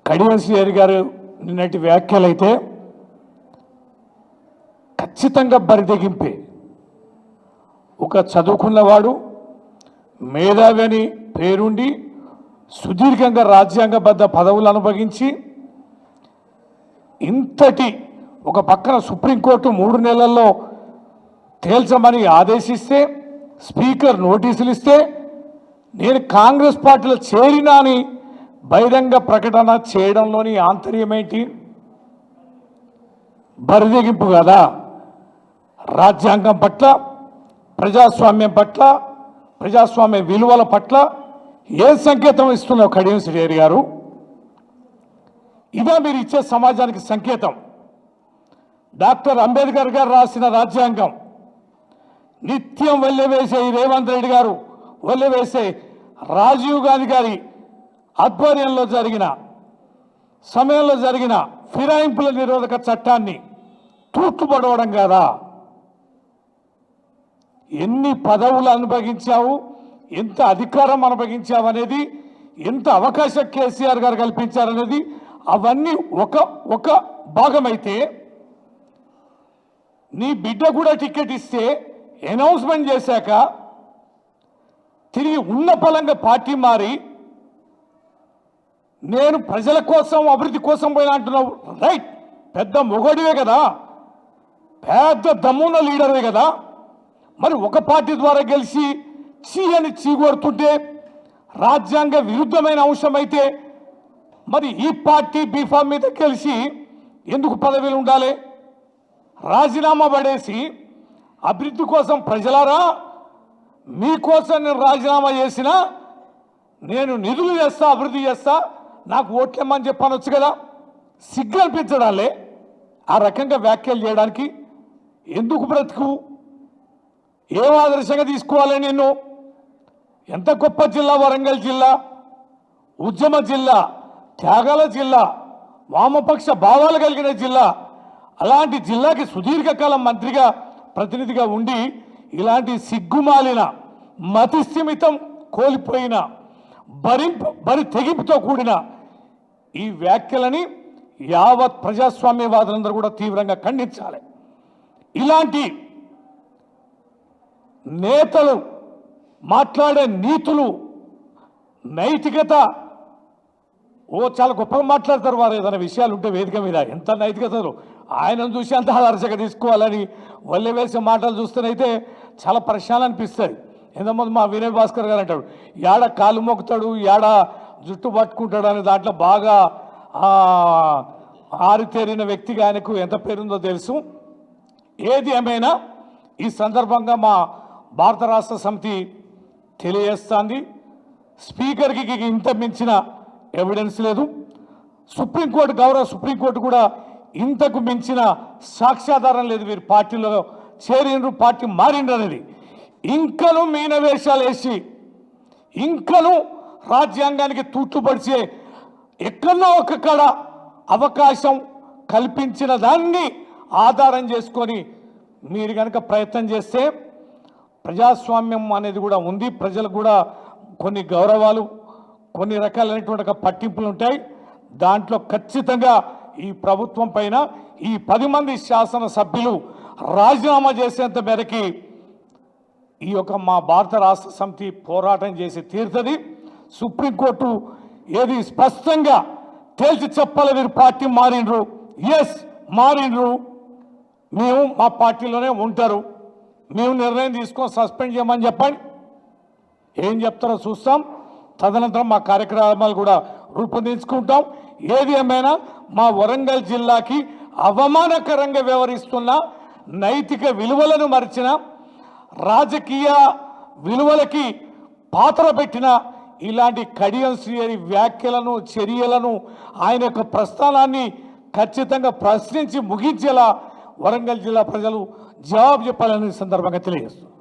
కడియం శ్రీహరి గారు నిన్నటి వ్యాఖ్యలైతే ఖచ్చితంగా బరిదెగింపే. ఒక చదువుకున్నవాడు మేధావి అని పేరుండి సుదీర్ఘంగా రాజ్యాంగబద్ధ పదవులు అనుభవించి ఇంతటి ఒక పక్కన సుప్రీంకోర్టు 3 నెలల్లో తేల్చమని ఆదేశిస్తే స్పీకర్ నోటీసులు ఇస్తే నేను కాంగ్రెస్ పార్టీలో చేరినా అని బహిరంగ ప్రకటన చేయడంలోని ఆంతర్యమేంటి? బరిదెగింపు కదా. రాజ్యాంగం పట్ల, ప్రజాస్వామ్యం పట్ల, ప్రజాస్వామ్య విలువల పట్ల ఏ సంకేతం ఇస్తున్నావు కడియం శ్రీహరి గారు? ఇదే మీరు ఇచ్చే సమాజానికి సంకేతం. డాక్టర్ అంబేద్కర్ గారు రాసిన రాజ్యాంగం నిత్యం వల్లెవేసే ఈ రేవంత్ రెడ్డి గారు వల్లెవేసే రాజీవ్ గాంధీ గారి ఆధ్వర్యంలో జరిగిన సమయంలో జరిగిన ఫిరాయింపుల నిరోధక చట్టాన్ని తూర్పుపడవడం కదా. ఎన్ని పదవులు అనుభవించావు, ఎంత అధికారం అనుభవించావు అనేది, ఎంత అవకాశం కేసీఆర్ గారు కల్పించారనేది అవన్నీ ఒక భాగమైతే నీ బిడ్డ కూడా టికెట్ ఇస్తే అనౌన్స్మెంట్ చేశాక తిరిగి ఉన్న పలంగా పార్టీ మారి నేను ప్రజల కోసం అభివృద్ధి కోసం పోయినా అంటున్నావు. రైట్, పెద్ద మొగడివే కదా, పెద్ద దమ్మున్న లీడర్వే కదా. మరి ఒక పార్టీ ద్వారా గెలిచి అని చీగొడుతుంటే రాజ్యాంగ విరుద్ధమైన అంశం అయితే మరి ఈ పార్టీ బీఫామ్ మీద గెలిచి ఎందుకు పదవిలు ఉండాలి? రాజీనామా పడేసి అభివృద్ధి కోసం ప్రజలారా మీకోసం నేను రాజీనామా చేసినా నేను నిధులు చేస్తా, అభివృద్ధి చేస్తా, నాకు ఓట్లేమని చెప్పనొచ్చు కదా. సిగ్గు అనిపించడాలే ఆ రకంగా వ్యాఖ్యలు చేయడానికి. ఎందుకు బ్రతుకు? ఏం ఆదర్శంగా తీసుకోవాలి నిన్ను? ఎంత గొప్ప జిల్లా వరంగల్ జిల్లా, ఉద్యమ జిల్లా, త్యాగాల జిల్లా, వామపక్ష భావాలు కలిగిన జిల్లా. అలాంటి జిల్లాకి సుదీర్ఘకాలం మంత్రిగా ప్రతినిధిగా ఉండి ఇలాంటి సిగ్గుమాలిన మతిస్థిమితం కోల్పోయిన బరి తెగింపుతో కూడిన ఈ వ్యాఖ్యలని యావత్ ప్రజాస్వామ్యవాదులందరూ కూడా తీవ్రంగా ఖండించాలి. ఇలాంటి నేతలు మాట్లాడే నీతులు, నైతికత చాలా గొప్పగా మాట్లాడతారు. వారు ఏదైనా విషయాలు ఉంటే వేదిక మీద ఎంత నైతికతలు ఆయనను చూసి అంత ఆదర్శంగా తీసుకోవాలని వల్లె వేసే మాటలు చూస్తేనైతే చాలా పరిశాలు అనిపిస్తాయి. ఎంతమంది మా వినయ్ భాస్కర్ గారు అంటాడు, యాడ కాలు మొక్కుతాడు, యాడ జుట్టు పట్టుకుంటాడు అనే దాంట్లో బాగా ఆరితేరిన వ్యక్తిగా ఆయనకు ఎంత పేరుందో తెలుసు. ఏది ఏమైనా ఈ సందర్భంగా మా భారత రాష్ట్ర సమితి తెలియజేస్తుంది, స్పీకర్కి ఇంత మించిన ఎవిడెన్స్ లేదు. సుప్రీంకోర్టు, గౌరవ సుప్రీంకోర్టు కూడా ఇంతకు మించిన సాక్ష్యాధారం లేదు. వీరు పార్టీలో చేరిండ్రు, పార్టీ మారిండ్రు అనేది. ఇంకను మీనవేషాలు వేసి ఇంకను రాజ్యాంగానికి తూట్లుపడిచే ఎక్కడో ఒక కాడ అవకాశం కల్పించిన దాన్ని ఆధారం చేసుకొని మీరు కనుక ప్రయత్నం చేస్తే ప్రజాస్వామ్యం అనేది కూడా ఉంది. ప్రజలకు కూడా కొన్ని గౌరవాలు, కొన్ని రకాలైనటువంటి పట్టింపులు ఉంటాయి. దాంట్లో ఖచ్చితంగా ఈ ప్రభుత్వం పైన ఈ 10 మంది శాసనసభ్యులు రాజీనామా చేసేంత మేరకి ఈ యొక్క మా భారత రాష్ట్ర సమితి పోరాటం చేసి తీరుతుంది. సుప్రీంకోర్టు ఏది స్పష్టంగా తేల్చి చెప్పాలి, వీరు పార్టీ మారిండ్రు, ఎస్ మారిండ్రు, మేము మా పార్టీలోనే ఉంటారు, మేము నిర్ణయం తీసుకొని సస్పెండ్ చేయమని చెప్పండి. ఏం చెప్తారో చూస్తాం. తదనంతరం మా కార్యక్రమాలు కూడా రూపొందించుకుంటాం. ఏది ఏమైనా మా వరంగల్ జిల్లాకి అవమానకరంగా వ్యవహరిస్తున్న, నైతిక విలువలను మరిచిన, రాజకీయ విలువలకి పాత్ర పెట్టిన ఇలాంటి కడియం శ్రీహరి వ్యాఖ్యలను, చర్యలను, ఆయన యొక్క ప్రస్థానాన్ని ఖచ్చితంగా ప్రశ్నించి ముగించేలా వరంగల్ జిల్లా ప్రజలు జవాబు చెప్పాలని సందర్భంగా తెలియజేస్తున్నారు.